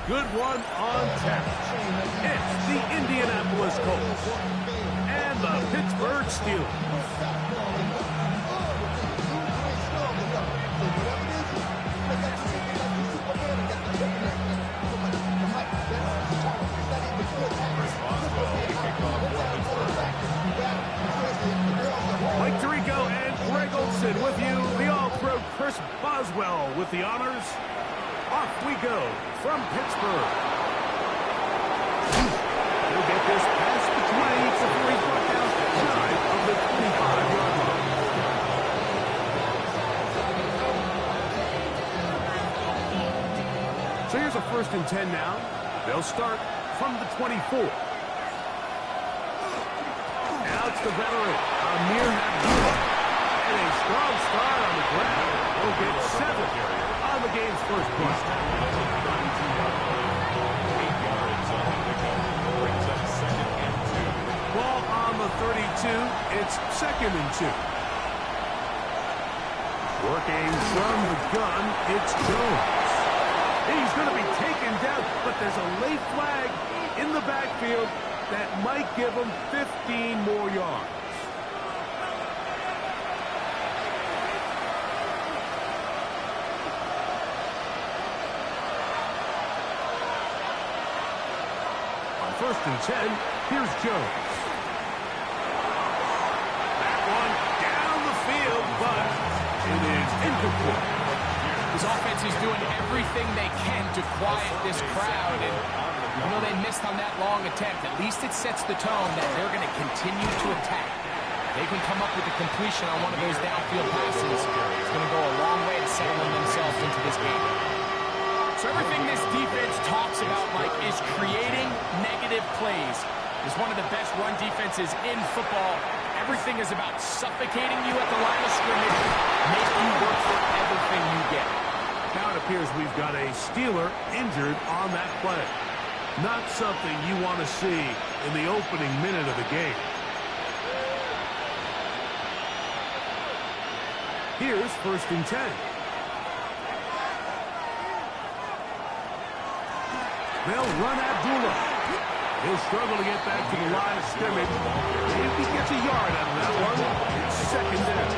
Good one on tap. It's the Indianapolis Colts and the Pittsburgh Steelers. Mike Tirico and Greg Olson with you. The All-Pro Chris Boswell with the honors. Off we go from Pittsburgh. He'll get this past the 20 before he's brought down shy of the 25-yard line. So here's a 1st and 10 now. They'll start from the 24. Now it's the veteran, Amir Abdullah. And a strong start on the ground. He'll get 7 on the game's first play. 8 yards on the pickup. Brings up 2nd and 2. Ball on the 32. It's 2nd and 2. Working from the gun, it's Jones. He's going to be taken down, but there's a late flag in the backfield that might give him 15 more yards. On 1st and 10, here's Jones. That one down the field, but it is incomplete. His offense is doing everything they can to quiet this crowd, and even though they missed on that long attempt, at least it sets the tone that they're going to continue to attack. They can come up with a completion on one of those downfield passes. It's going to go a long way to settling themselves into this game. So everything this defense talks about, Mike, is creating negative plays. It's one of the best run defenses in football. Everything is about suffocating you at the line of scrimmage, make you work for everything you get. Now it appears we've got a Steeler injured on that play. Not something you want to see in the opening minute of the game. Here's 1st and 10. They'll run Abdullah. He'll struggle to get back to the line of scrimmage. If he gets a yard out of that one, it's 2nd down.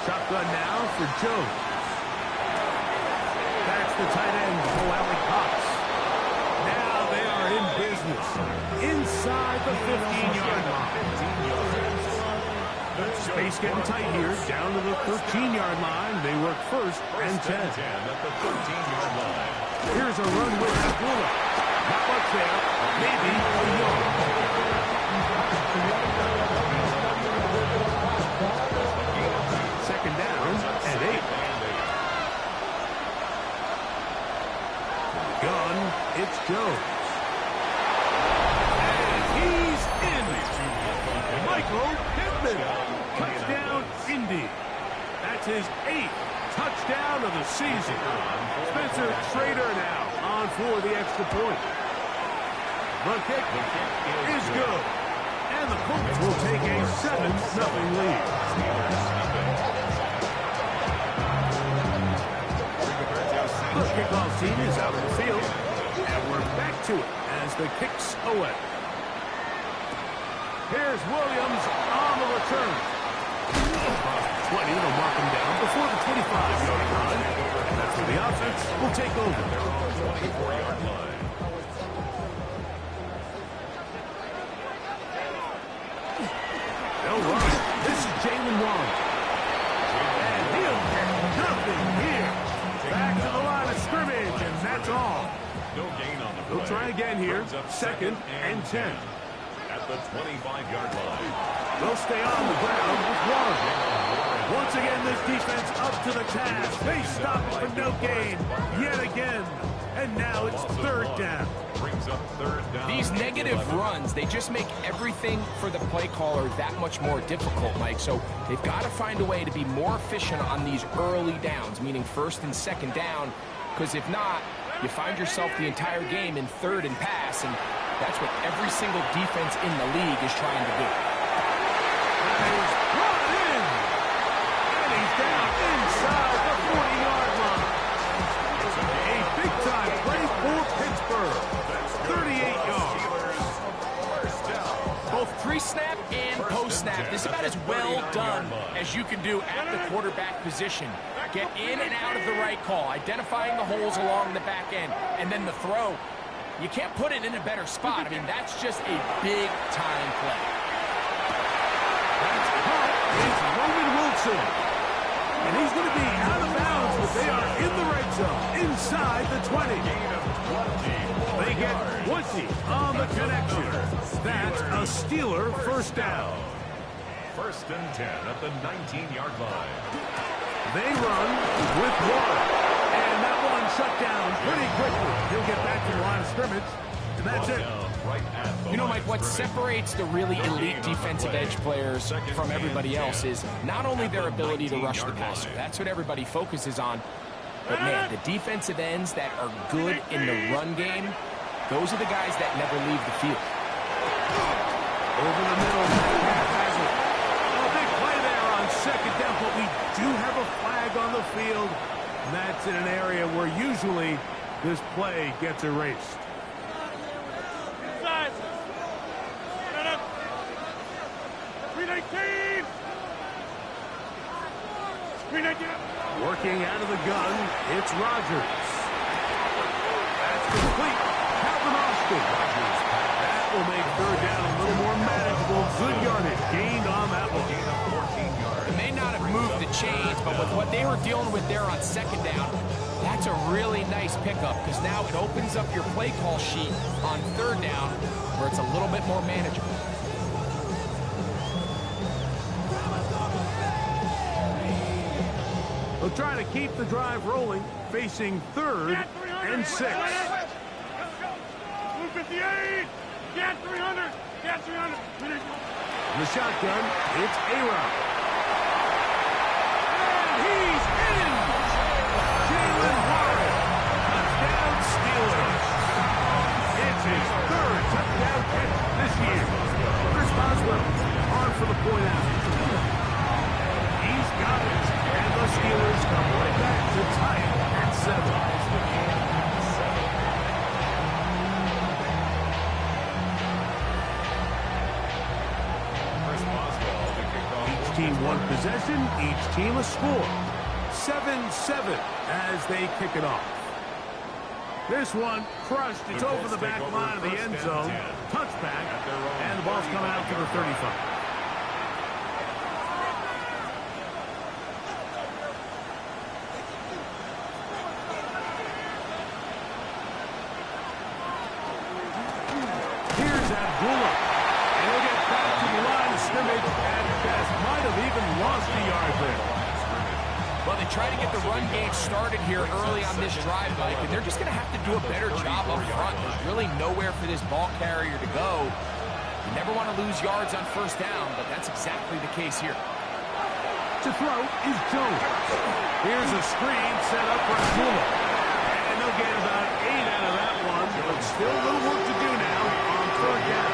Shotgun now for Jones. That's the tight end, Alec Cox. Now they are in business. Inside the 15-yard line. Space getting tight here. Down to the 13-yard line. They work 1st and 10. At the 13-yard line. Here's a run with Abdullah. Not much there. Maybe a yard. 2nd down and 8. Gun, it's Jones. And he's in. Michael Pittman. Touchdown, Indy. That's his 8th touchdown of the season. Spencer Schrader now on for the extra point. Run kick is good. And the Colts will take a 7-0 lead. The kickoff team is out of the field. And we're back to it as the kick's away. Here's Williams on the return. Across the 20, they'll mark him down before the 25-yard line. And that's where the offense will take over. 24-yard line. They'll run. This is Jalen Warren. And he'll get nothing here. Back to the line of scrimmage, and that's all. No gain on the play. They'll try again here. 2nd and 10. At the 25-yard line. They'll stay on the ground with Warren. Once again, this defense up to the task. They stop it for no gain yet again. And now it's 3rd down. Brings up 3rd down. These negative runs, they just make everything for the play caller that much more difficult, Mike. So they've got to find a way to be more efficient on these early downs, meaning 1st and 2nd down, because if not, you find yourself the entire game in 3rd and pass, and That's what every single defense in the league is trying to do. He's brought in. And he's down inside the 40-yard line. A big-time play for Pittsburgh. 38 yards. Both pre-snap and post-snap, this is about as well done as you can do at the quarterback position. Get in and out of the right call, identifying the holes along the back end, and then the throw. You can't put it in a better spot. I mean, that's just a big-time play. That's caught. It's Roman Wilson. And he's going to be out of bounds, but they are in the red zone, inside the 20. They get 20 on the connection. That's a Steeler first down. First and 10 at the 19-yard line. They run with one. And that one shut down pretty quickly. He'll get back to the line of scrimmage, and that's it. You know, Mike, what separates the really elite defensive edge players from everybody else is not only their ability to rush the passer. That's what everybody focuses on. But, man, the defensive ends that are good in the run game, those are the guys that never leave the field. Over the middle, Metcalf has it. A big play there on second down, but we do have a flag on the field. And that's in an area where usually this play gets erased. Inside. 319. 319. Working out of the gun, it's Rodgers. That's complete. Calvin Austin. That will make third down a little more manageable. Good yardage gained on that one. It may not have moved the chains, but with what they were dealing with there on second down, that's a really nice pickup because now it opens up your play call sheet on third down where it's a little bit more manageable. They'll try to keep the drive rolling, facing third and 6. 258. Get 300. Get 300. The shotgun, it's A-Rod. And he's in! Jalen Warren. Touchdown Steelers. It's his third touchdown catch this year. Chris Boswell on for the point out. He's got it. And the Steelers come right back to tie it at 7. Team one possession, each team a score. 7-7 as they kick it off. This one crushed. It's over the back line of the end zone. Touchback, and the ball's coming out to the 35. Here's Abdullah. And he'll get back to the line of scrimmage at best. Might have even lost a yard there. Well, they try to get the run game started here early on this drive, Mike, and they're just going to have to do a better job up front. There's really nowhere for this ball carrier to go. You never want to lose yards on first down, but that's exactly the case here. To throw is Jones. Here's a screen set up for Abdullah. And they'll get about 8 out of that one, but still a little work to do now on third down.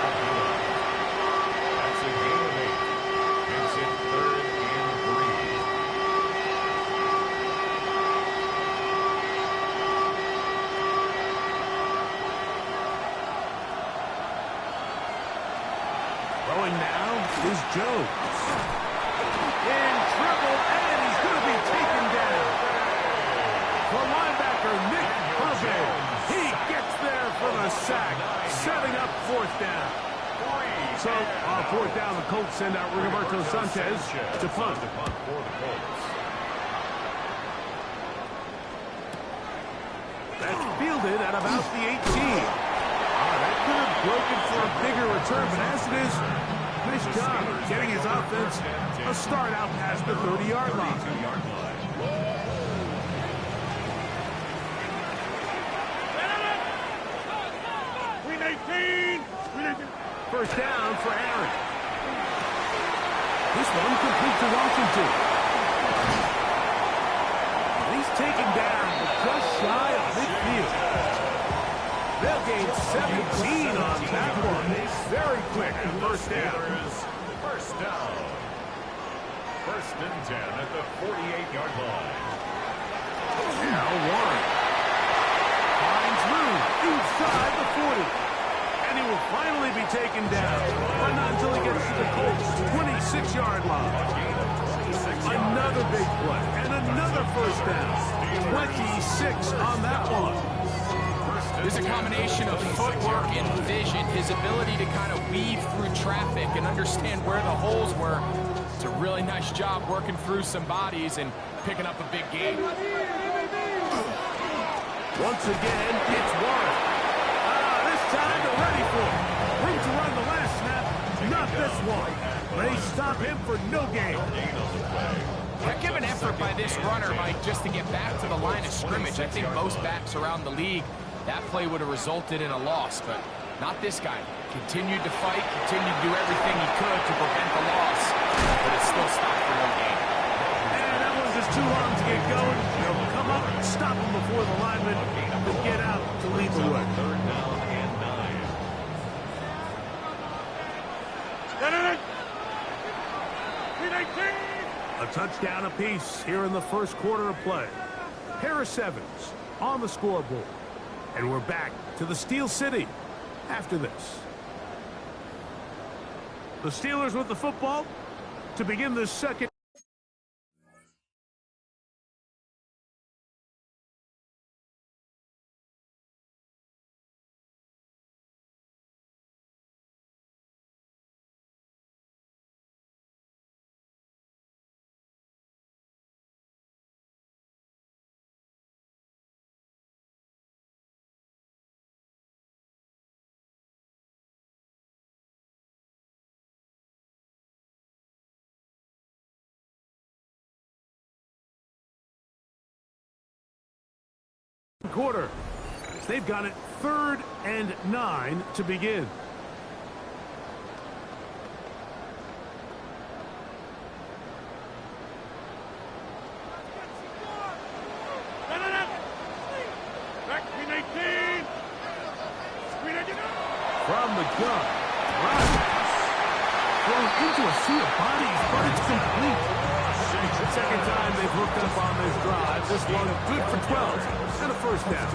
That's a gain of 8. Makes it 3rd and 3. Throwing now is Jones. In trouble, and he's going to be taken down. The linebacker, Nick Herbert. He gets there for the sack, setting up fourth down. So, on fourth down, the Colts send out Rigoberto Sanchez to punt. That's fielded at about the 18. That could have broken for a bigger return, but as it is, nice job getting his offense a start out past the 30-yard line. First down for Aaron. This one complete to Washington. He's taken down, but just shy of midfield. They'll gain 17 on that one. Very quick first down. First down. First and 10 at the 48-yard line. Now Warren finds room inside the 40. And he will finally be taken down, but not until he gets to the Colts' 26-yard line. Another big play and another first down. 26 on that one. There's a combination of footwork and vision, his ability to kind of weave through traffic and understand where the holes were. It's a really nice job working through some bodies and picking up a big gain. Once again, it's Warren. This time they're ready for it. Room to run the last snap, not this one. They stop him for no gain. Heck of an effort by this runner, Mike, just to get back to the line of scrimmage. I think most backs around the league, that play would have resulted in a loss, but not this guy. Continued to fight, continued to do everything he could to prevent the loss, but it still stopped for no gain. And that one's just too long to get going. They'll come up and stop him before the lineman will get out to lead the way. Third down and 9. A touchdown apiece here in the first quarter of play. Harris Evans on the scoreboard. And we're back to the Steel City after this. The Steelers with the football to begin this second. Quarter. They've got it 3rd and 9 to begin. From the gun, Rodgers thrown into a sea of bodies, but it's complete. Second time they've hooked up on this drive. This one good for 12 and a first down.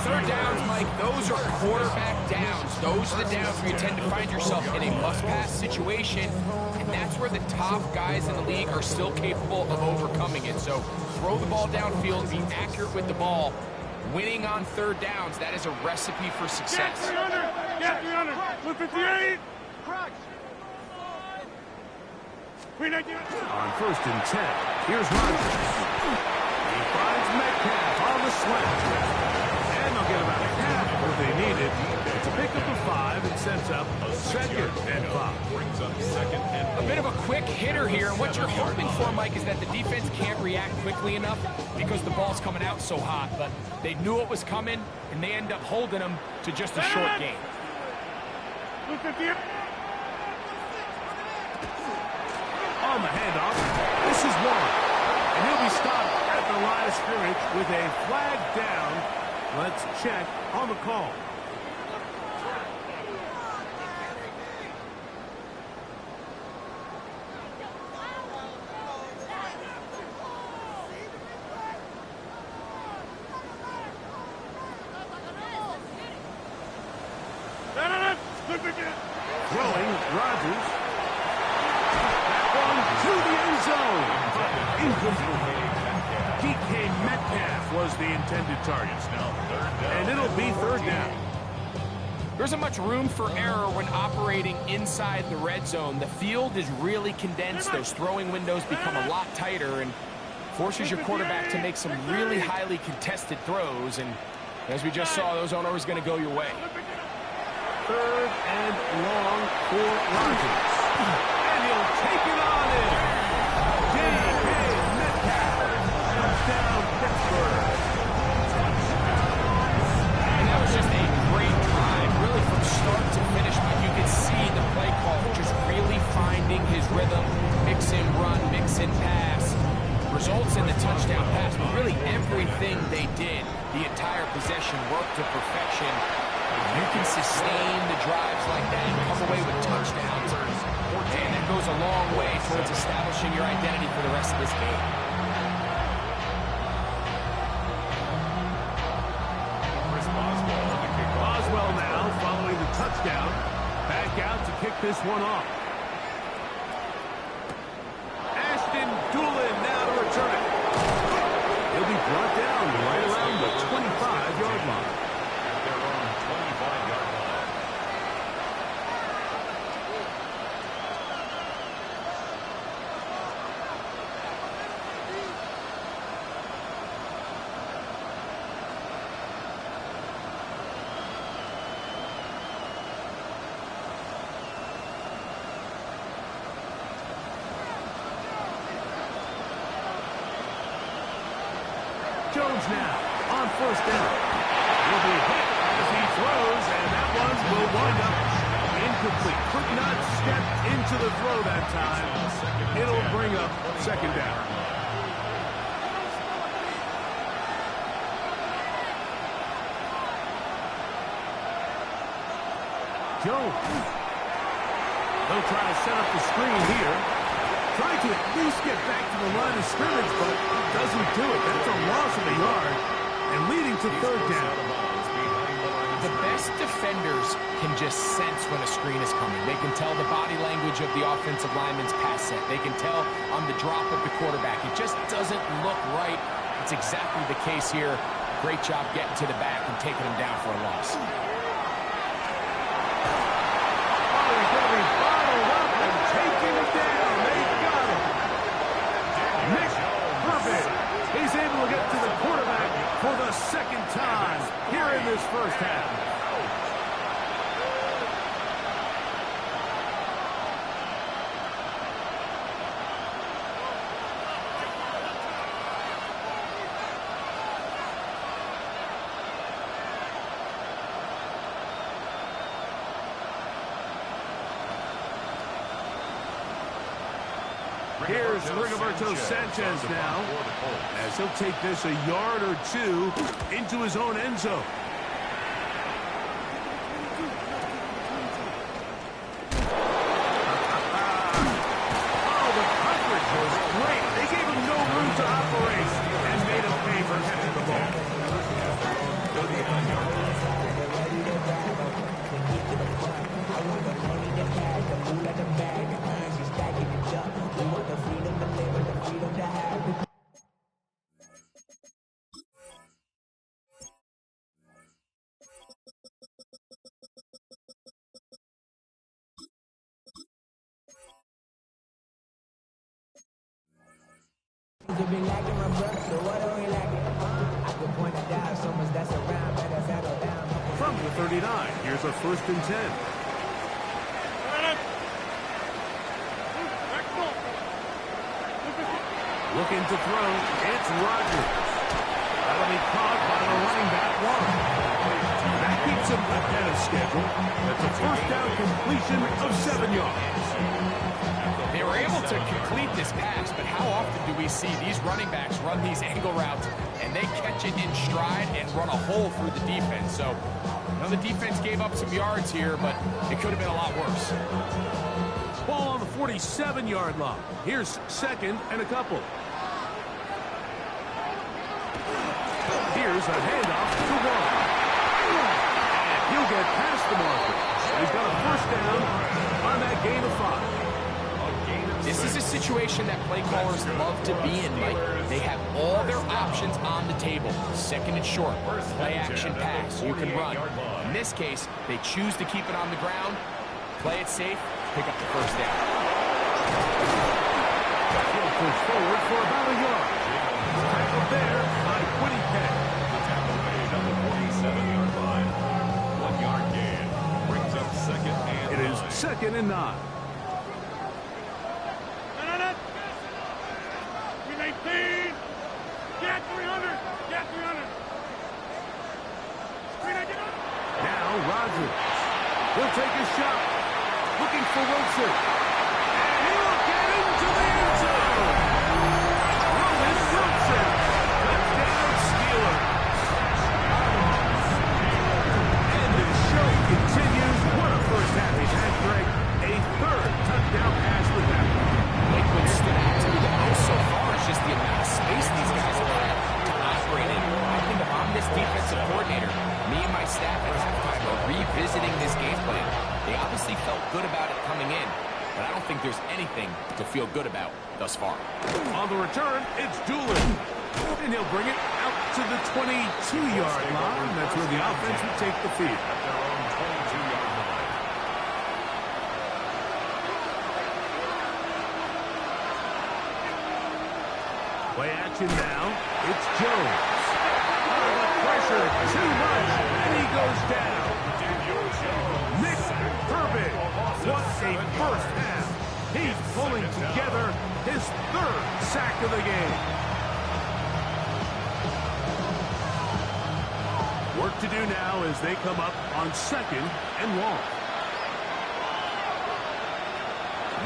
Third downs, Mike, those are quarterback downs. Those are the downs where you tend to find yourself in a must-pass situation, and that's where the top guys in the league are still capable of overcoming it. So throw the ball downfield, be accurate with the ball. Winning on third downs, that is a recipe for success. Get 300! Get 300! 258! On 1st and 10, here's Rodgers. He finds Metcalf on the slant. And they'll get about a half of what they needed. It's a pickup of 5 and sets up 2nd and 5. Brings up 2nd and 5. A bit of a quick hitter here, and what you're hoping for, Mike, is that the defense can't react quickly enough because the ball's coming out so hot. But they knew it was coming, and they end up holding them to just a short gain. 258! On the handoff, this is Warren. And he'll be stopped at the line of scrimmage with a flag down. Let's check on the call. Throwing, Rodgers. To the end zone. Incomplete. DK Metcalf was the intended target. And it'll be 3rd down. There isn't much room for error when operating inside the red zone. The field is really condensed. Those throwing windows become a lot tighter and forces your quarterback to make some really highly contested throws. And as we just saw, those aren't always going to go your way. 3rd and long for Rodgers. And he'll take it on in. DK Metcalf. Touchdown, Pittsburgh. And that was just a great drive, really from start to finish. But you could see the play call just really finding his rhythm. Mix and run, mix and pass. Results in the touchdown pass. But really everything they did, the entire possession worked to perfection. You can sustain the drives like that and come away with touchdowns. And that goes a long way towards establishing your identity for the rest of this game. Boswell now following the touchdown. Back out to kick this one off. Ashton Doolin now to return it. He'll be brought down right around the 25-yard line. At their own 25-yard line. Jones now on first down. He'll be hit as he throws, and that one will wind up incomplete. Could not step into the throw that time. It'll bring up second down. Jones. They'll try to set up the screen here. Trying to at least get back to the line of scrimmage, but doesn't do it. That's a loss of a yard and leading to third down. The best defenders can just sense when a screen is coming. They can tell the body language of the offensive lineman's pass set. They can tell on the drop of the quarterback. It just doesn't look right. It's exactly the case here. Great job getting to the back and taking him down for a loss. He's able to get to the quarterback for the second time here in this first half. Here's Rigoberto Sanchez now, as he'll take this a yard or two into his own end zone. Oh, the coverage was great. They gave him no room to operate and made him pay for catching the ball. From the 39, here's a 1st and 10. Looking to throw, it's Rodgers. That'll be caught by the running back one. That keeps him ahead of schedule. That's a first down completion of 7 yards. They were able to complete this pass, but how often do we see these running backs run these angle routes and they catch it in stride and run a hole through the defense? So, you know, the defense gave up some yards here, but it could have been a lot worse. Ball on the 47-yard line. Here's 2nd and a couple. Here's a handoff to Warren. And he'll get past the marker. He's got a first down on that gain of 5. This is a situation that play callers love to be in, Mike. They have all their options on the table. 2nd and short, play action pass, you can run. In this case, they choose to keep it on the ground, play it safe, pick up the first down. He'll push forward for about a yard. Tackled there by Quiddy K. The tackle made on the 47-yard line. 1-yard gain brings up 2nd and 9. It is 2nd and 9. Get 300! Get 300! Now Rodgers. He'll take a shot. Looking for Wilson. And he'll get into the end zone. Roman Wilson. Touchdown Steelers. felt good about it coming in, but I don't think there's anything to feel good about thus far. On the return, it's Doolin. And he'll bring it out to the 22-yard line. That's where the offense will take the field. At their own 22-yard line. Play action now. It's Jones. The pressure too much, and he goes down. Nick Herbig. What a first half. He's pulling together his third sack of the game. Work to do now as they come up on 2nd and long.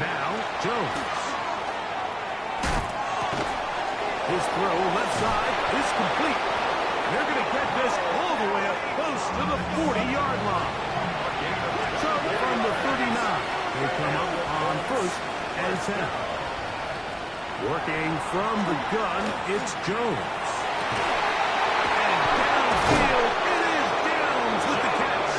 Now, Jones. His throw left side is complete. They're going to get this all the way up close to the 40-yard line. So from the 39, they come up on 1st and 10. Working from the gun, it's Jones. And downfield, it is Downs with the catch.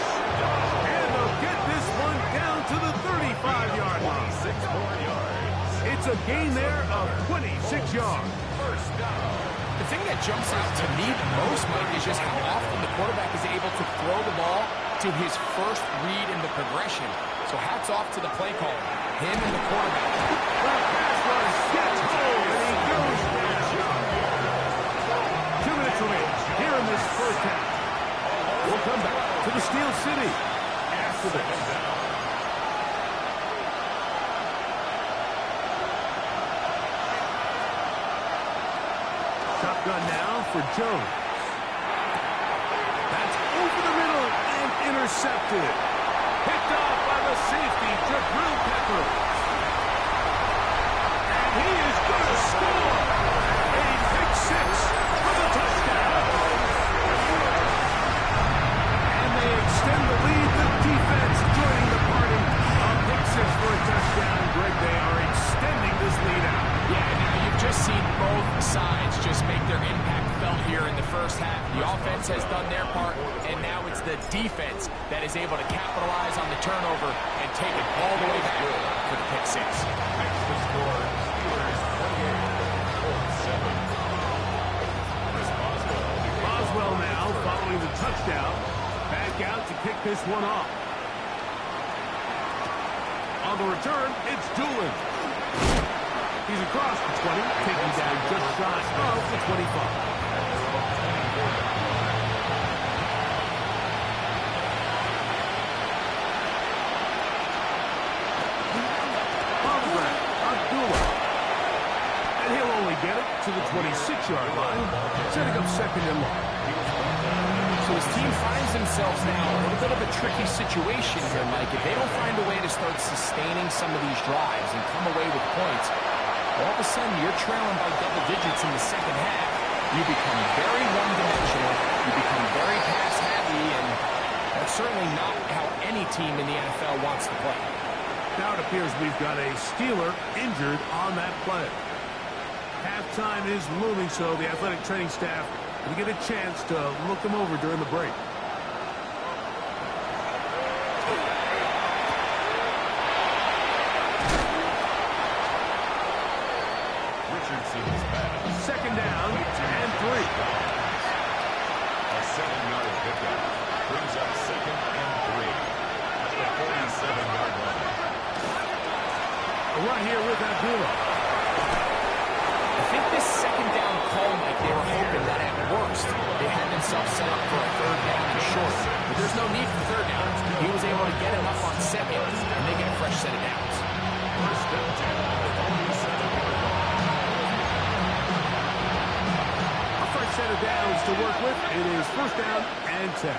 And they'll get this one down to the 35-yard line. 6 more yards. It's a gain there of 26 yards. First down. The thing that jumps out to me the most, Mike, is just how often the quarterback is able to throw the ball to his first read in the progression. So hats off to the play caller, him and the quarterback. The pass rush gets hold, and he goes down. 2 minutes remaining here in this first half. We'll come back to the Steel City after this. Shotgun now for Jones. That's over the middle and intercepted. Picked off by the safety, Jabril Peppers. And he is going to score. A pick 6 for the touchdown. And they extend the lead. The defense joining the party. A pick 6 for a touchdown. Greg, they are extending this lead out. Yeah, now you've just seen both sides just make their impact felt here in the first half. The offense has done their part, and now it's the defense that is able to capitalize on the turnover and take it all the way back for the pick 6. Next to score, Steelers 28, Colts 7. Chris Boswell now following the touchdown. Back out to kick this one off. On the return, it's Doolin. He's across the 20, taking down just shy of the 25. On the ground, Abdullah. And he'll only get it to the 26-yard line, setting up 2nd and long. So his team finds themselves now in a little bit of a tricky situation here, Mike. If they don't find a way to start sustaining some of these drives and come away with points, all of a sudden you're trailing by double digits in the second half. You become very one-dimensional. You become very pass-happy, and that's certainly not how any team in the NFL wants to play. Now it appears we've got a Steeler injured on that play. Halftime is looming, so the athletic training staff will get a chance to look him over during the break. Richardson's pass. 2nd down and 3. A 7-yard pickup brings up 2nd and 3 at the 47-yard line. A run here with Abdullah. I think this 2nd down call, Mike, they were hoping that at worst they had themselves set up for a 3rd down and short. But there's no need for 3rd down. He was able to get him up on 2nd, and they get a fresh set of downs. First and 10 at the 47-yard line. A fresh set of downs to work with. It is 1st down and 10.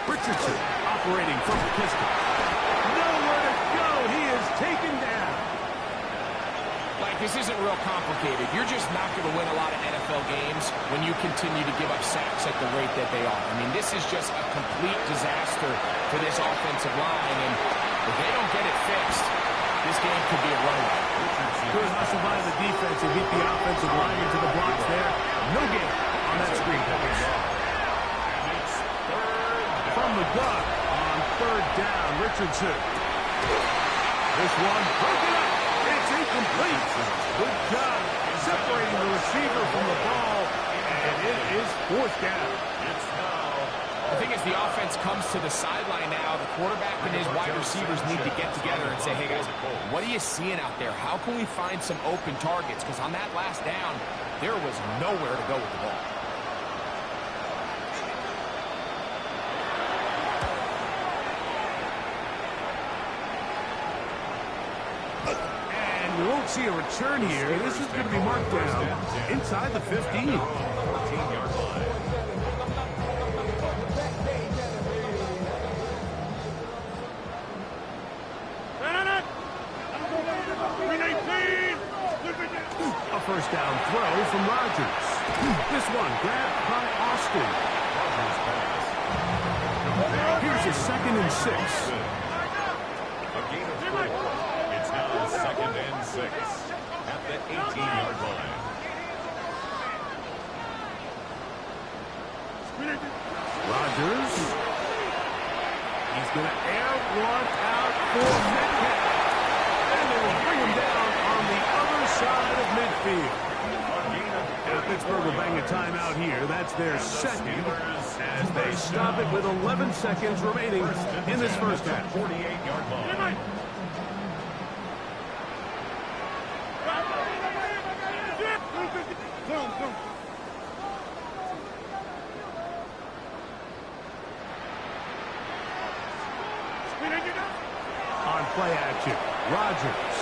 Richardson operating from the pistol. Nowhere to go. He is taken down. Like, this isn't real complicated. You're just not going to win a lot of NFL games when you continue to give up sacks at the rate that they are. I mean, this is just a complete disaster for this offensive line, and if they don't get it fixed, this game could be a runaway. Good hustle by the defense and beat the offensive line into the blocks there. No gain on that screen. From the gun on third down. Richardson. This one broken up. It's incomplete. Good job separating the receiver from the ball, and it is fourth down. It's now. The thing is, the offense comes to the sideline now. The quarterback and his wide receivers need to get together and say, hey, guys, what are you seeing out there? How can we find some open targets? Because on that last down, there was nowhere to go with the ball. We won't see a return here. This is going to be marked down inside the 15. 14-yard line. A first down throw from Rodgers. This one grabbed by Austin. Here's a 2nd and 6. A gain of 4. It's now 2nd and 6 at the 18-yard line. Rodgers. He's going to air one out for Metcalf. And they will bring him down on the other side of midfield. And Pittsburgh will bang a timeout here. That's their second as they stop it with 11 seconds remaining in this first half. 48-yard line. On play action, Rodgers.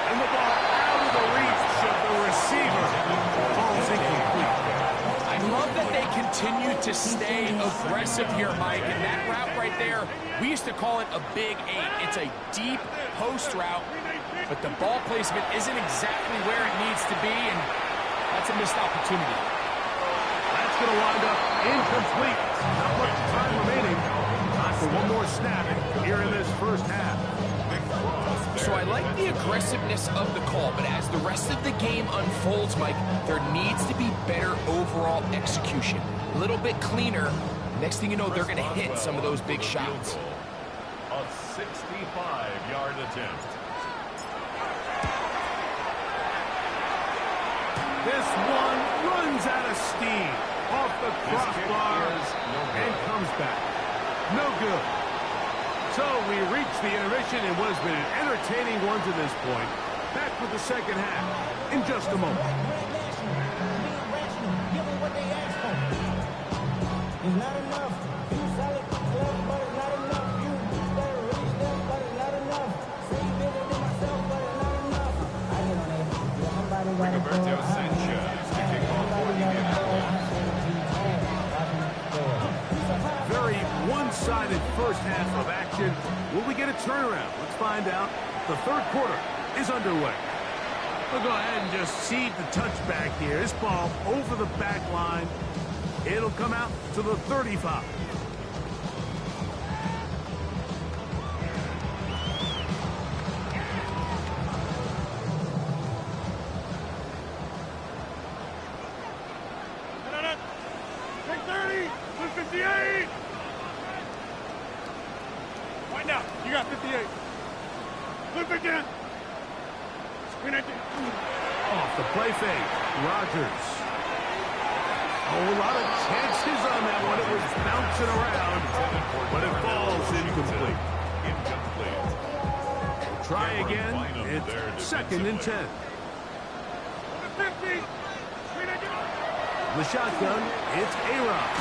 And the ball out of the reach of the receiver. Ball's incomplete. I love that they continue to stay aggressive here, Mike. And that route right there, we used to call it a big 8. It's a deep post route, but the ball placement isn't exactly where it needs to be, and that's a missed opportunity. That's going to wind up incomplete. Not much time remaining. Time for one more snap here in this first half. So I like the aggressiveness of the call, but as the rest of the game unfolds, Mike, there needs to be better overall execution. A little bit cleaner. Next thing you know, they're going to hit some of those big shots. A 65-yard attempt. This one runs out of steam off the crossbar and comes back. No good. So we reach the intermission in what has been an entertaining one to this point. Back with the second half in just a moment. Roberto Sanchez to kick off for the Indianapolis. Very one-sided first half of action. Will we get a turnaround? Let's find out. The third quarter is underway. We'll go ahead and just cede the touchback here. This ball over the back line. It'll come out to the 35. Right now, you got 58. Flip again. Screen it. Off the play fake, Rodgers. Oh, a lot of chances on that one. It was bouncing around, but it falls incomplete. We'll try again. It's 2nd and 10. 50. The shotgun, it's A-Rod.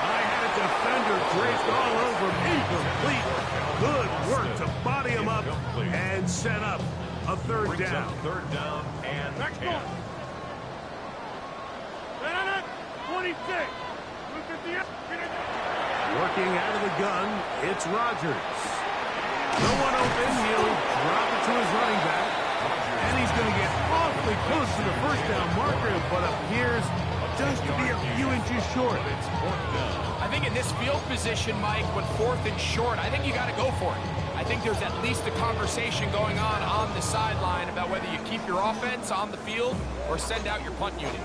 I had a defender draped all over him. Incomplete. Good work to body him up and set up a third down. Third down and 10. 26. Working out of the gun, it's Rodgers. No one open. He'll drop it to his running back. And he's going to get awfully close to the first down marker, but appears just to be a few inches short. I think in this field position, Mike, when 4th and short, I think you got to go for it. I think there's at least a conversation going on the sideline about whether you keep your offense on the field or send out your punt unit.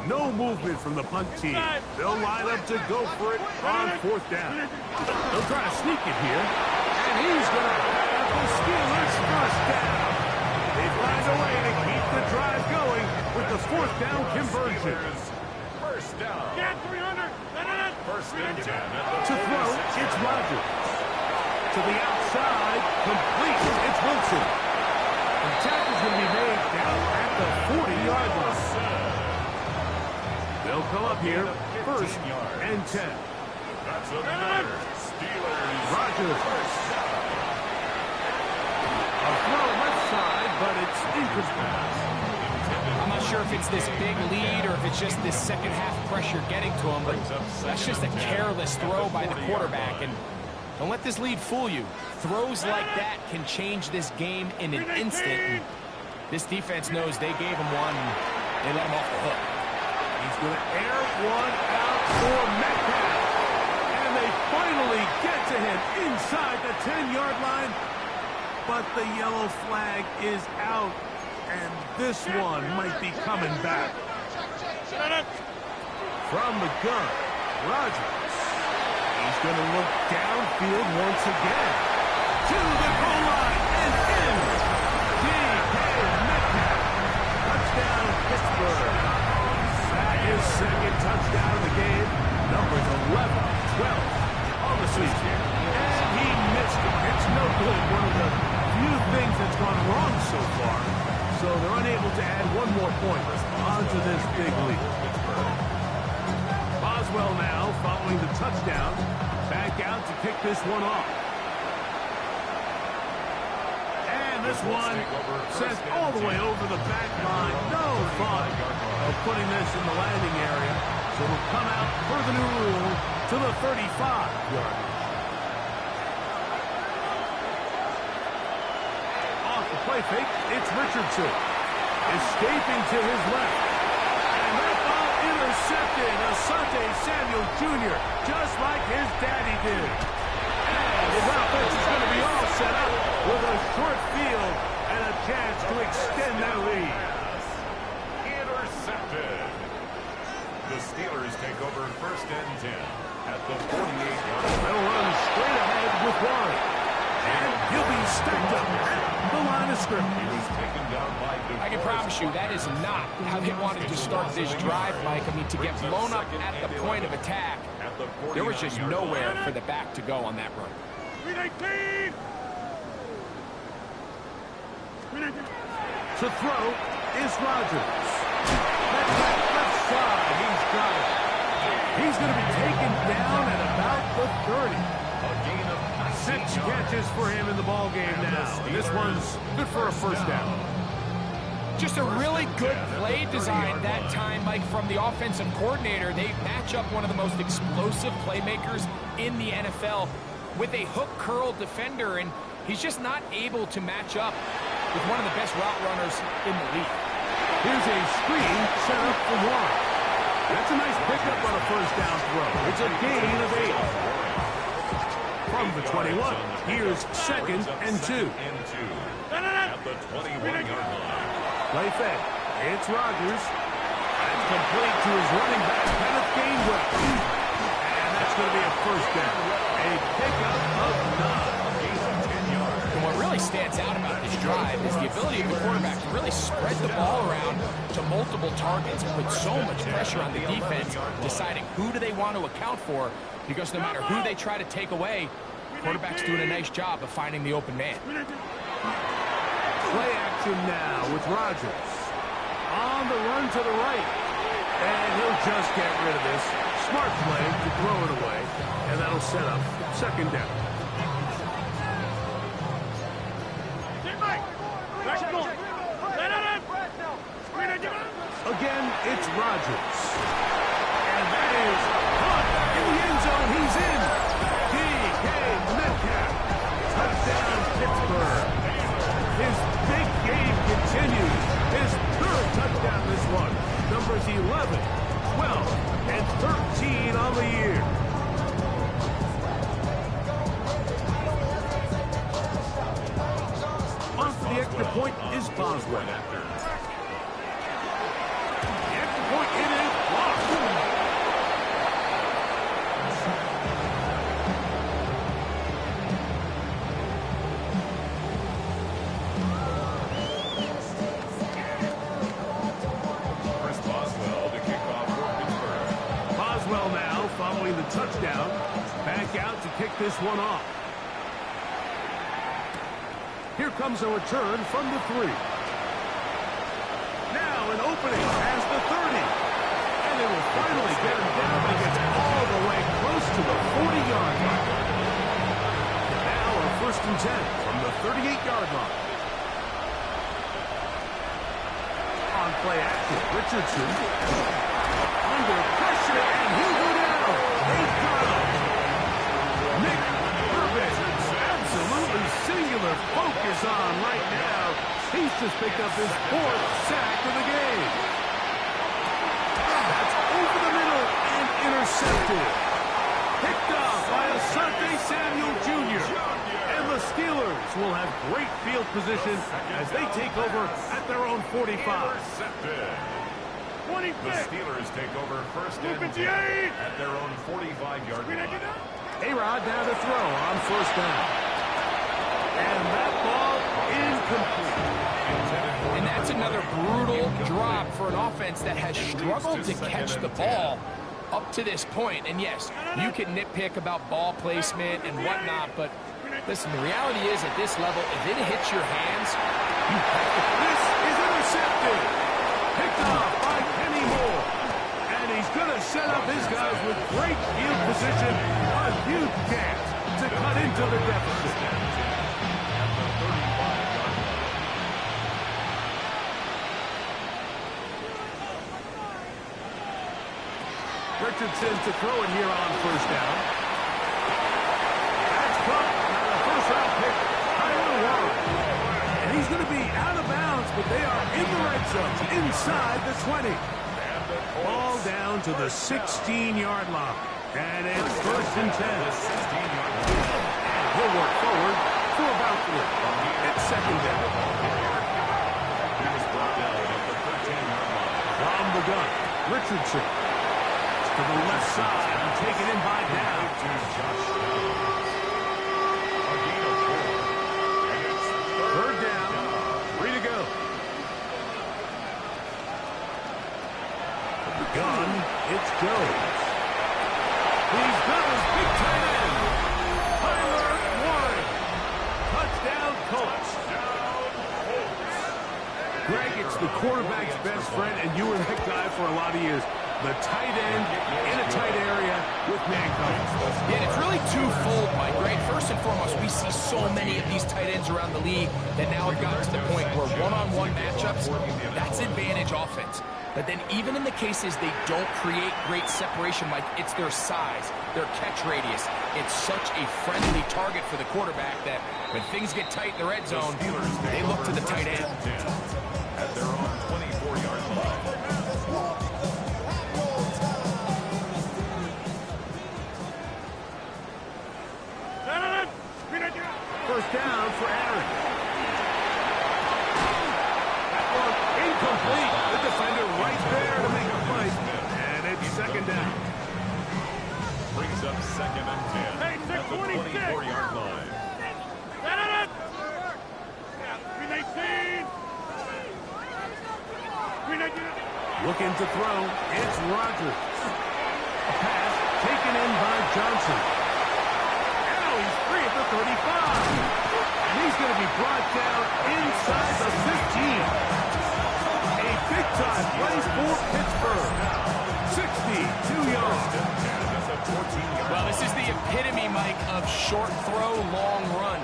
No movement from the punt team. They'll line up to go for it on 4th down. They'll try to sneak it here. And he's going to have the Steelers 1st down. They find a way to keep the drive going with the 4th down conversion. 1st down. Get 300. 1st and 10. To throw, it's Rodgers. To the outside, complete. It's Wilson. The tackle's going to be made down at the 40-yard line. They'll come up here, 1st and 10. That's another Steelers. Rodgers. A throw left side, but it's incomplete. I'm not sure if it's this big lead or if it's just this second half pressure getting to him, but that's just a careless throw by the quarterback. And don't let this lead fool you. Throws like that can change this game in an instant. And this defense knows they gave him one, and they let him off the hook. He's going to air one out for Metcalf. And they finally get to him inside the 10-yard line. But the yellow flag is out. And this one might be coming back. From the gun, Rodgers. He's going to look downfield once again. To the goal line and in. D.K. Metcalf. Touchdown, Pittsburgh. That is 2nd touchdown of the game. Numbers 11, 12 on the season. And he missed it. It's no good. One of the few things that's gone wrong so far. So they're unable to add one more point onto this big lead. Boswell now following the touchdown. Back out to kick this one off. And this one sent all the way over the back line. No thought of putting this in the landing area. So it'll come out per the new rule to the 35-yard line. Play fake, it's Richardson. Escaping to his left. And that ball intercepted. Asante Samuel Jr., just like his daddy did. And his offense is going to be all set up with a short field and a chance to extend their lead. Intercepted. The Steelers take over 1st and 10 at the 48-yard line. They'll run straight ahead with Warren. And he'll be stacked up at the line of scrimmage. He was taken down by I can promise you that is not how they wanted to start this drive, Mike. I mean, to get blown up at the point of attack, there was just nowhere for the back to go on that run. 319. To throw is Rodgers. Left side, he's got it. He's going to be taken down at about the 30. 6 catches for him in the ball game now. And this one's good for a 1st down. Just a really good play design that time, Mike, from the offensive coordinator. They match up one of the most explosive playmakers in the NFL with a hook curl defender, and he's just not able to match up with one of the best route runners in the league. Here's a screen set up for Warren. That's a nice pickup on a 1st down throw. It's a gain of 8. From the 21, here's 2nd and 2. At the 21-yard line. Play fake. It's Rodgers. That's complete to his running back, Kenneth Gainwell. And that's going to be a 1st down. A pickup of 9. And what really stands out about this drive is the ability of the quarterback to really spread the ball around to multiple targets and put so much pressure on the defense, deciding who do they want to account for, because no matter who they try to take away, quarterback's doing a nice job of finding the open man. Play action now with Rodgers. On the run to the right. And he'll just get rid of this. Smart play to throw it away. And that'll set up 2nd down. Again, it's Rodgers. And that is caught in the end zone. He's in. D.K. Metcalf. Touchdown, Pittsburgh. His big game continues. His 3rd touchdown this one. Numbers 11, 12, and 13 on the year. On for the extra point is Boswell. The extra point it is well now following the touchdown. Back out to kick this one off. Here comes a return from the 3. Now an opening past the 30. And they will finally get him down, but he gets all the way close to the 40-yard line. Now a 1st and 10 from the 38-yard line. On play action, Richardson. Under pressure, and he'll go down. They got him. Nick Herbert, absolutely singular focus on right now. He's just picked up his 4th sack of the game. That's over the middle and intercepted. Picked off by Asante Samuel Jr. And the Steelers will have great field position as they take over at their own 45. The Steelers take over 1st and 10 at their own 45-yard line. A-Rod down to throw on 1st down. And that ball incomplete. And that's another brutal drop for an offense that has struggled to catch the ball up to this point. And yes, you can nitpick about ball placement and whatnot, but listen, the reality is at this level, if it hits your hands, you have to. This is intercepted. Picked off by Kenny Moore. And he's going to set up his guys with great field position. A huge chance to cut into the deficit. Richardson to throw it here on 1st down. That's caught. Now the 1st-round pick, Tyler Warren. And he's going to be out of bounds, but they are in the red zone, inside the 20. Ball down to the 16-yard line. And it's 1st and 10. And he'll work forward for about 3. It's 2nd down. He was brought down at the 13-yard line. From the gun, Richardson. To the left side and taken in by down. Third down. 3 to go. The gun, it's Jones. He's got his big tight end. Tyler Warren. Touchdown, Colts. Greg, it's the quarterback's best friend, and you were that guy for a lot of years. The tight end in a tight area with man coverage. Yeah, it's really twofold, Mike, right? First and foremost, we see so many of these tight ends around the league that now have gotten to the point where one-on-one matchups, that's advantage offense. But then even in the cases they don't create great separation, Mike, it's their size, their catch radius. It's such a friendly target for the quarterback that when things get tight in the red zone, they look to the tight end. At their own 24-yard line. First down for Aaron. That one incomplete. The defender right there to make a play. And it's 2nd down. Brings up 2nd and 10 at the 24-yard line. Looking to throw. It's Rodgers. A pass taken in by Johnson. Now he's free at the 35. And he's going to be brought down inside the 15. A big-time play for Pittsburgh. 62 yards. Well, this is the epitome, Mike, of short throw, long run.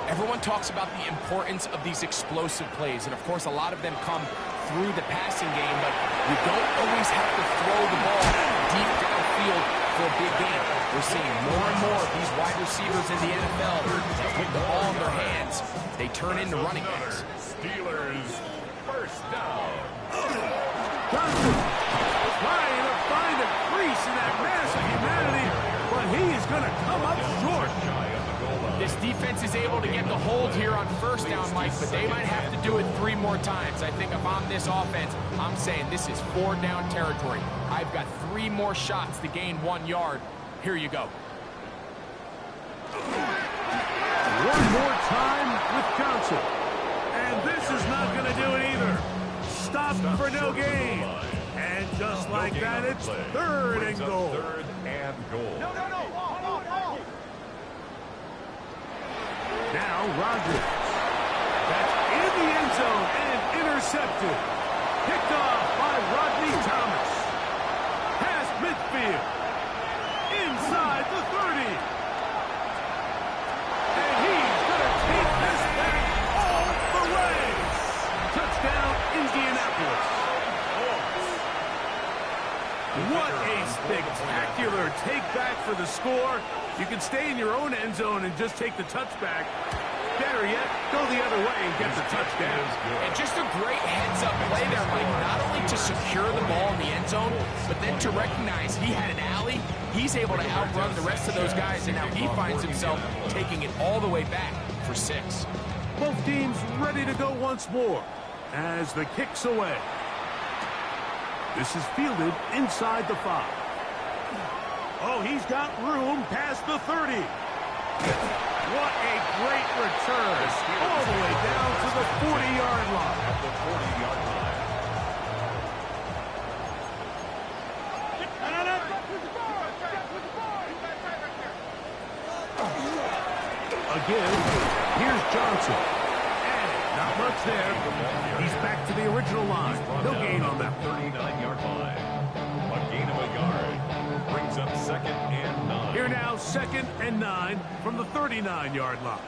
Everyone talks about the importance of these explosive plays, and of course a lot of them come through the passing game, but you don't always have to throw the ball deep downfield for a big game. We're seeing more and more of these wide receivers in the NFL that put the ball in their hands. They turn into running backs. Steelers, 1st down. Johnson trying to find a crease in that mass of humanity, but he is going to come up short. This defense is able to get the hold here on 1st down, Mike, but they might have to do it 3 more times. I think if I'm this offense, I'm saying this is 4 down territory. I've got 3 more shots to gain 1 yard. Here you go. One more time with Johnson. And this is not going to do it either. Stop for no gain. And And just like that, it's third and goal. Third and goal. Now Rodgers. That's in the end zone and intercepted. Picked off by Rodney Thomas. Past midfield. Inside the 30. And he's going to take this back all the way. Touchdown, Indianapolis. What a spectacular take back for the score. You can stay in your own end zone and just take the touchback. Better yet, go the other way and get the touchdown. And just a great heads-up play there, Mike. Not only to secure the ball in the end zone, but then to recognize he had an alley. He's able to outrun the rest of those guys, and now he finds himself taking it all the way back for 6. Both teams ready to go once more as the kick's away. This is fielded inside the 5. Oh, he's got room past the 30. What a great return. All the way down to the 40-yard line. At the 40-yard line. Again, here's Johnson. And not much there. He's back to the original line. No gain on that. 39-yard line. A gain of a yard. Brings up second and 9. Here now, second and 9 from the 39-yard line.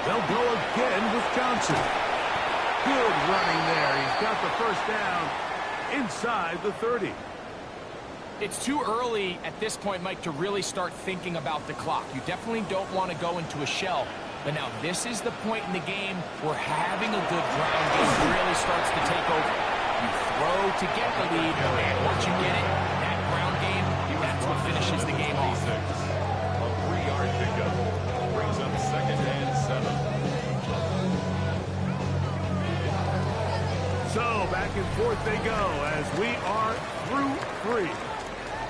They'll go again with Johnson. Good running there. He's got the first down inside the 30. It's too early at this point, Mike, to really start thinking about the clock. You definitely don't want to go into a shell. But now this is the point in the game where having a good ground game really starts to take over. You throw to get the lead, and once you get it, that ground game, that's what finishes the game off. A 3-yard pickup. Brings up second and 7. So back and forth they go as we are through 3.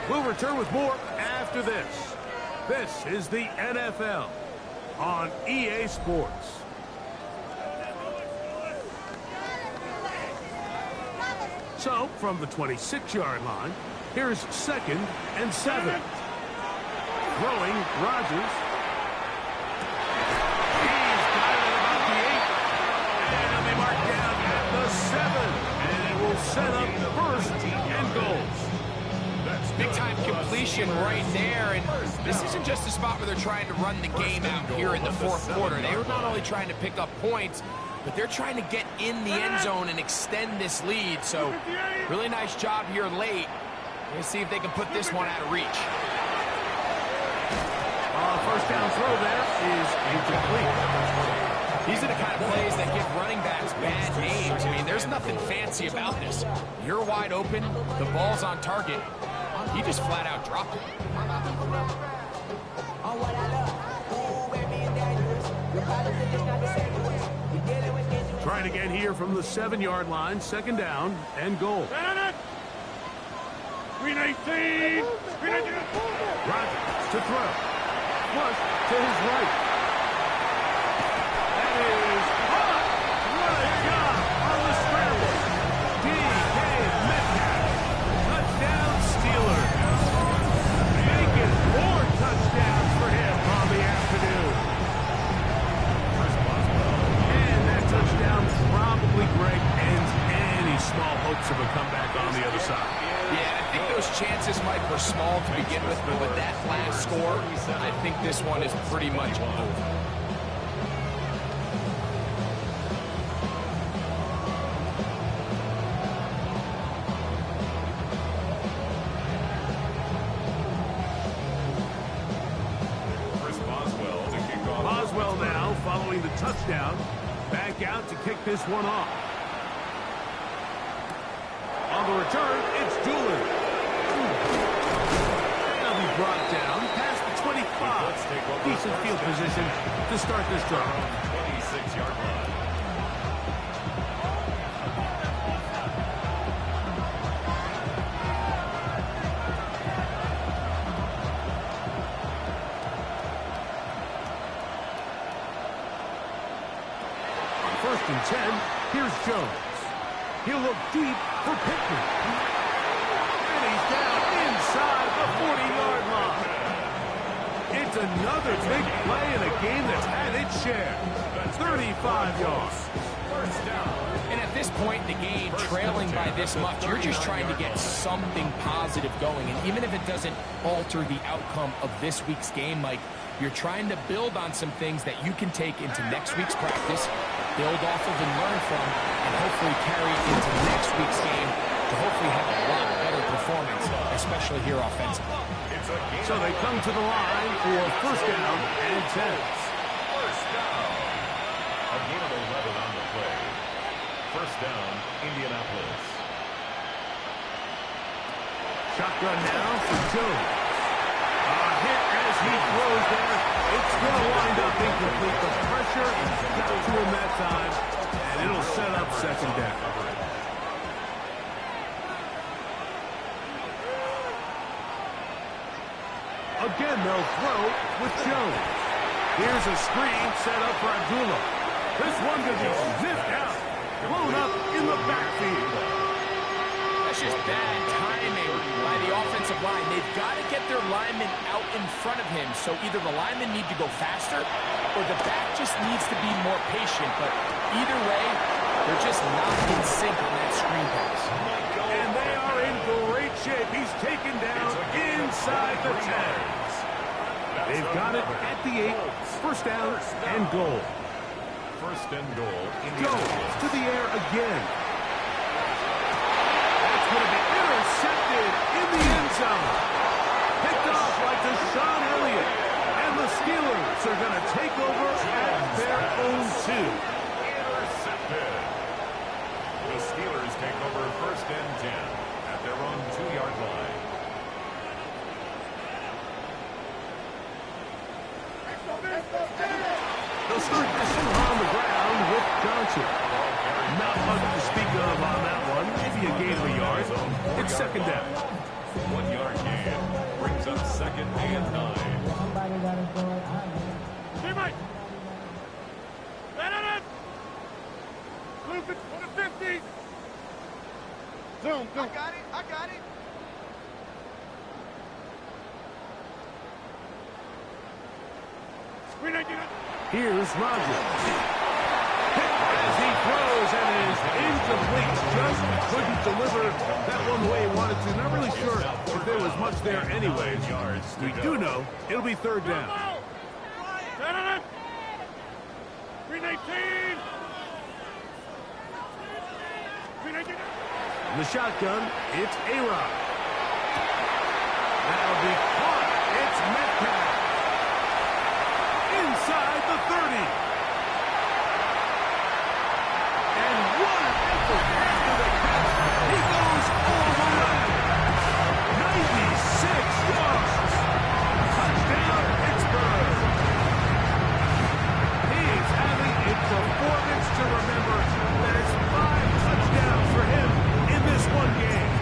We'll return with more after this. This is the NFL on EA Sports. So, from the 26-yard line, here's second and 7. Throwing Rodgers. He's got it at about the 8. And he'll be marked down at the 7. And it will set up first and goals. Big-time completion right there, and this isn't just a spot where they're trying to run the game out here in the fourth quarter. They were not only trying to pick up points, but they're trying to get in the end zone and extend this lead. So, really nice job here late. Let's see if they can put this one out of reach. First down throw there is incomplete. These are the kind of plays that give running backs bad names. I mean, there's nothing fancy about this. You're wide open, the ball's on target. He just flat out dropped it. Trying again here from the 7-yard line, second down and goal. Green 18. Rodgers to throw. Flush to his right. That is hot. What a job on the scramble. D.K. Metcalf. Touchdown Steelers. Making 4 touchdowns for him on the afternoon. And that touchdown probably, Greg, ends any small hopes of a comeback on the other side. Yeah, I think those chances, Mike, were small to begin with, but with that last score, I think this one is pretty much over. Boswell now following the touchdown. Back out to kick this one off. On the return, it's Doolin. They'll be brought down past the 25. Decent field position to start this drive. 26-yard line. first and 10. Here's Jones. He'll look deep for Pittman. And he's down inside the 40-yard line. It's another big play in a game that's had its share. 35 yards. First down. And at this point in the game, trailing by this much, you're just trying to get something positive going. And even if it doesn't alter the outcome of this week's game, Mike, you're trying to build on some things that you can take into next week's practice, build off of and learn from, and hopefully carry into next week's game to hopefully have a lot better performance, especially here offensively. So they come to the line for first down and 10. First down. A gain of 11 on the play. First down, Indianapolis. Shotgun now for Jones. A hit as he throws there. It's going to wind up incomplete. The pressure got to him that time, and it'll set up second down. Again, they'll throw with Jones. Here's a screen set up for Abdullah. This one could be sniffed out. Blown up in the backfield. That's just bad timing by the offensive line. They've got to get their linemen out in front of him. So either the linemen need to go faster or the back just needs to be more patient. But either way, they're just not in sync on that screen pass. And they are in great shape. He's taken down inside the 10. They've got it at the 8. First down and goal. First and goal. Goes to the air again. That's going to be intercepted in the end zone. Picked off like Deshaun Elliott. And the Steelers are going to take over at their own 2. Intercepted. The Steelers take over first and 10 at their own 2-yard line. They'll start this one on the ground with Johnson. Not much to speak of on that one. Maybe a gain of a yard. It's second down. 1-yard gain brings up second and 9. Teammate! Let it! Move it to the 50! Zoom. I got it. Screen it. Here's Rodgers. As he throws and is incomplete. Just couldn't deliver that one the way he wanted to. Not really sure if there was much there anyways. We do know it'll be third down. Let it! Screen 18! Screen 18! In the shotgun, it's A-Rod. That'll be caught. It's Metcalf. Inside the 30. And what an effort after the catch. He goes all the way. 96 yards. Touchdown, Pittsburgh. He is having a performance to remember. There's 5 touchdowns for him in this one game.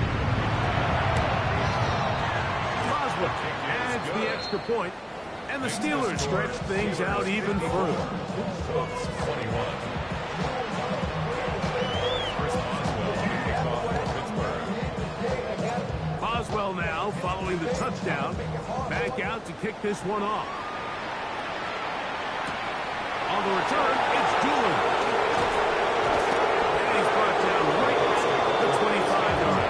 Boswell adds the extra point. And the Steelers stretch things out even further. Colts 21. First Boswell on the kickoff for Pittsburgh. Boswell now following the touchdown. Back out to kick this one off. On the return, it's Doolin. And he's brought down right at the 25-yard line.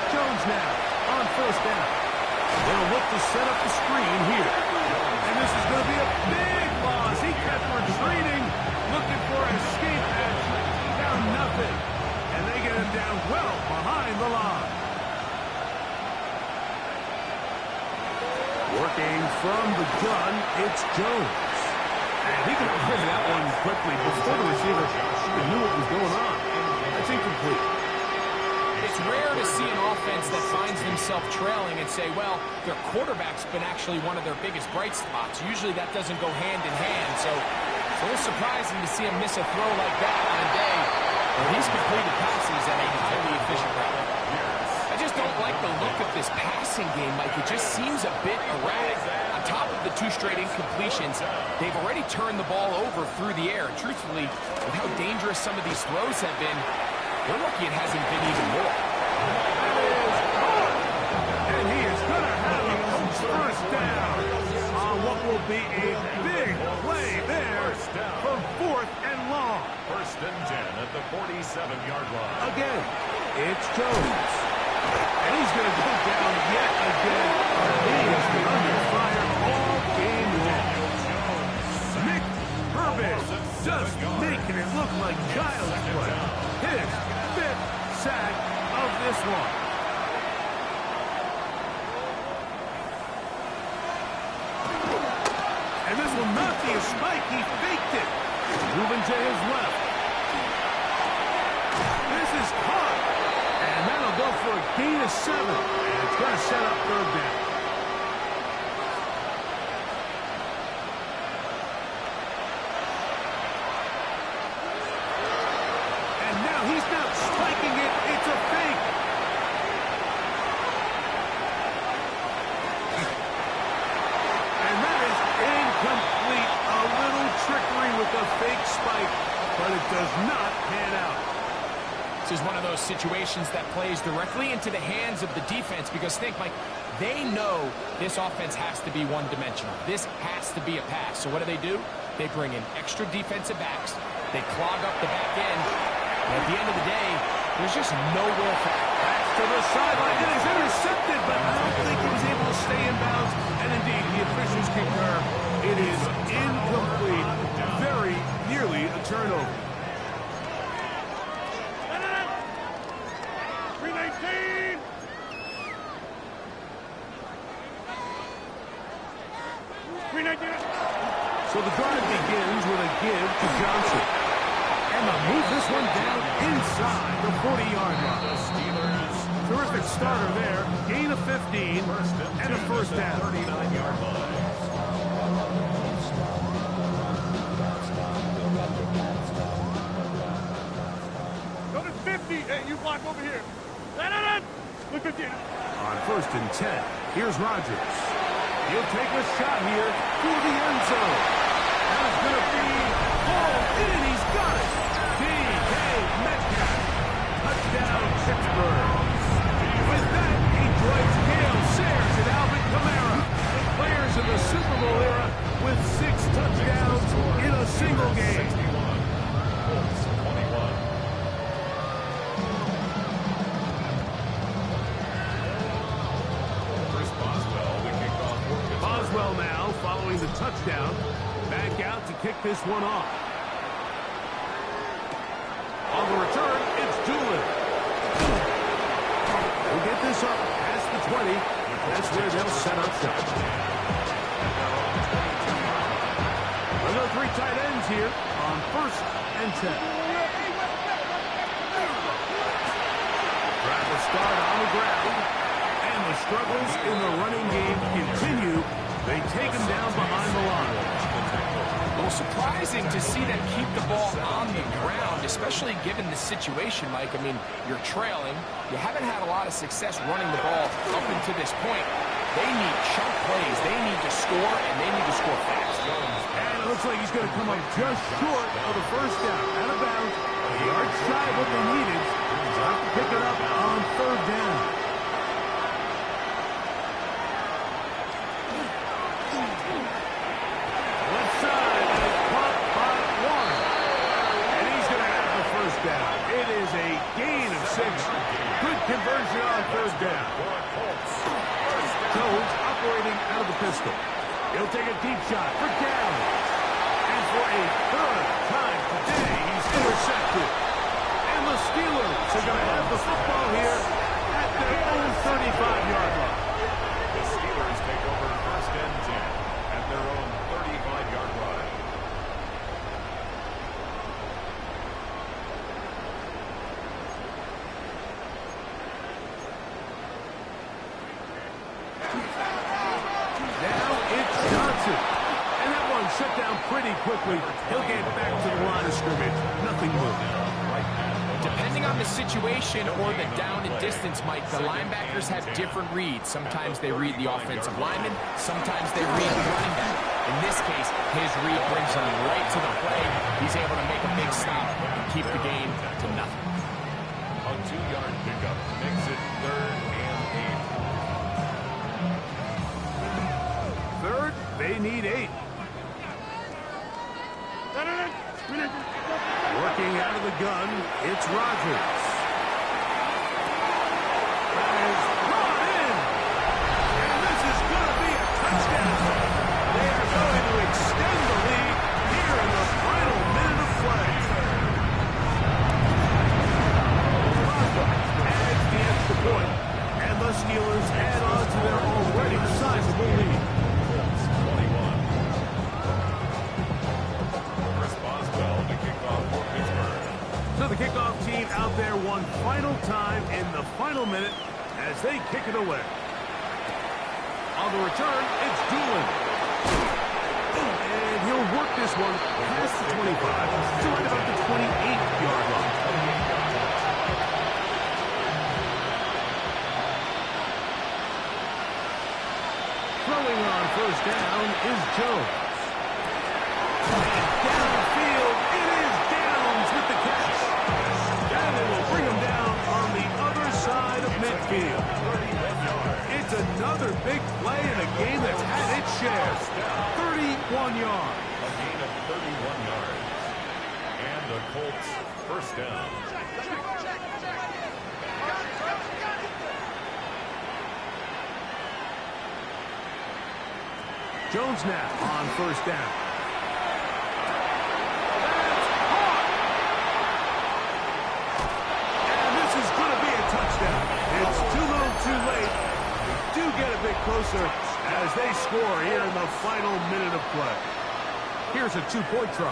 Jones now on first down. They'll look to set up the screen here. And this is going to be a big loss. He kept retreating, looking for an escape hatch. Found nothing. And they get him down well behind the line. Working from the gun, it's Jones. And he can clear that one quickly before the receiver even knew what was going on. That's incomplete. It's rare to see an offense that finds themselves trailing and say, well, their quarterback's been actually one of their biggest bright spots. Usually that doesn't go hand in hand. So It's a little surprising to see him miss a throw like that on a day where he's completed passes at a highly efficient rate. I just don't like the look of this passing game, Mike. It just seems a bit erratic. On top of the 2 straight incompletions, they've already turned the ball over through the air. Truthfully, with how dangerous some of these throws have been, they're lucky it hasn't been even more. And he is going to have a first down on what will be a big play there for 4th and long. First and 10 at the 47-yard line. Again, it's Jones. And he's going to go down yet again. He has been under fire all game long. Nick Herbert just making it look like child's play. His 5th sack of this one. And this will not be a spike. He faked it. Moving to his left. This is caught. And that'll go for a gain of 7. And it's going to set up 3rd down. And now he's not spiking it. It's a fake. And that is incomplete. A little trickery with the fake spike. But it does not pan out. This is one of those situations that plays directly into the hands of the defense because think, Mike, they know this offense has to be one-dimensional. This has to be a pass. So what do? They bring in extra defensive backs. They clog up the back end. And at the end of the day, there's just nowhere for that. Back to the sideline. It is intercepted, but I don't think he was able to stay in bounds. And indeed, the officials concur. It is incomplete. Very nearly a turnover. 319. So the drive begins with a give to Johnson. And they'll move this one down inside the 40-yard line. Terrific starter there. Gain of 15 and a first down. 39-yard line. Go to 50. Hey, you block over here. Look at you. On 1st and 10, here's Rodgers. He'll take a shot here through the end zone. That is going to be hauled in. He's got it. D.K. Metcalf. Touchdown, Pittsburgh. With that, he joins Gale Sayers and Alvin Kamara, players in the Super Bowl era with 6 touchdowns in a single game. 61. Colts 21. Boswell now following the touchdown. Back out to kick this one off. On the return, it's Doolin. We'll get this up past the 20. That's where they'll set up shop. Another 3 tight ends here on 1st and 10. Trying to start on the ground. And the struggles in the running game continue. They take him down behind the line. A little surprising to see them keep the ball on the ground, especially given the situation, Mike. I mean, you're trailing. You haven't had a lot of success running the ball up until this point. They need chunk plays. They need to score, and they need to score fast. And it looks like he's going to come up just short of the first down. Out of bounds. A yard shy of what they needed. They'll have to pick it up on 3rd down. Good conversion on 3rd down. Jones operating out of the pistol. He'll take a deep shot for down. And for a 3rd time today, he's intercepted. And the Steelers are going to have the football here at their own 35-yard line. The Steelers take over 1st and 10 at their own 35-yard line. pretty quickly. He'll get back to the line of scrimmage. Nothing more. Depending on the situation or the down and distance, Mike, the linebackers have different reads. Sometimes they read the offensive lineman. Sometimes they read the running back. In this case, his read brings him right to the play. He's able to make a big stop and keep the game to nothing. A 2-yard pickup makes it 3rd and 8. Third, they need 8. Working out of the gun, it's Rodgers. That is brought in. And this is going to be a touchdown. They are going to extend the lead here in the final minute of play. Rodgers adds the extra point, and the Steelers add on to their already sizable lead. So the kickoff team out there one final time in the final minute as they kick it away. On the return, it's Doolin. And he'll work this one past the 25 to right about the 28-yard line. Throwing on first down is Jones. Downfield, it is Downs with the catch. And they will bring him down on the other side of midfield. It's another big play in a game that's had its share. 31 yards. A gain of 31 yards. And the Colts first down. Jones now on first down. And this is going to be a touchdown. It's too little too late. They do get a bit closer as they score here in the final minute of play. Here's a 2-point try.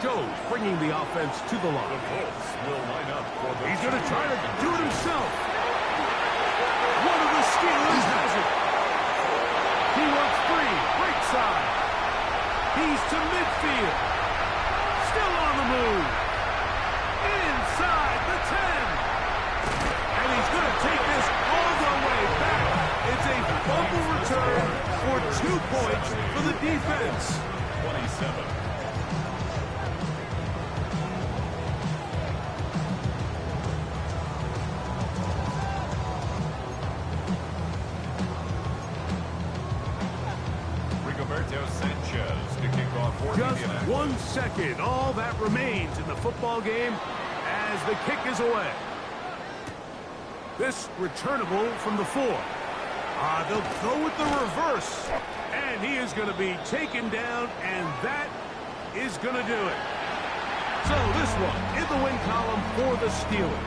Jones bringing the offense to the line. The Colts will line up for the... He's going to try to do it himself. One of the Steelers has it. He works free, right side. He's to midfield. Still on the move. Inside the 10. And he's going to take this all the way back. It's a fumble return for 2 points for the defense. 27. Sanchez to kick off for just 1 second. All that remains in the football game as the kick is away. This returnable from the 4. They'll go with the reverse. And he is going to be taken down, and that is going to do it. So this one in the win column for the Steelers.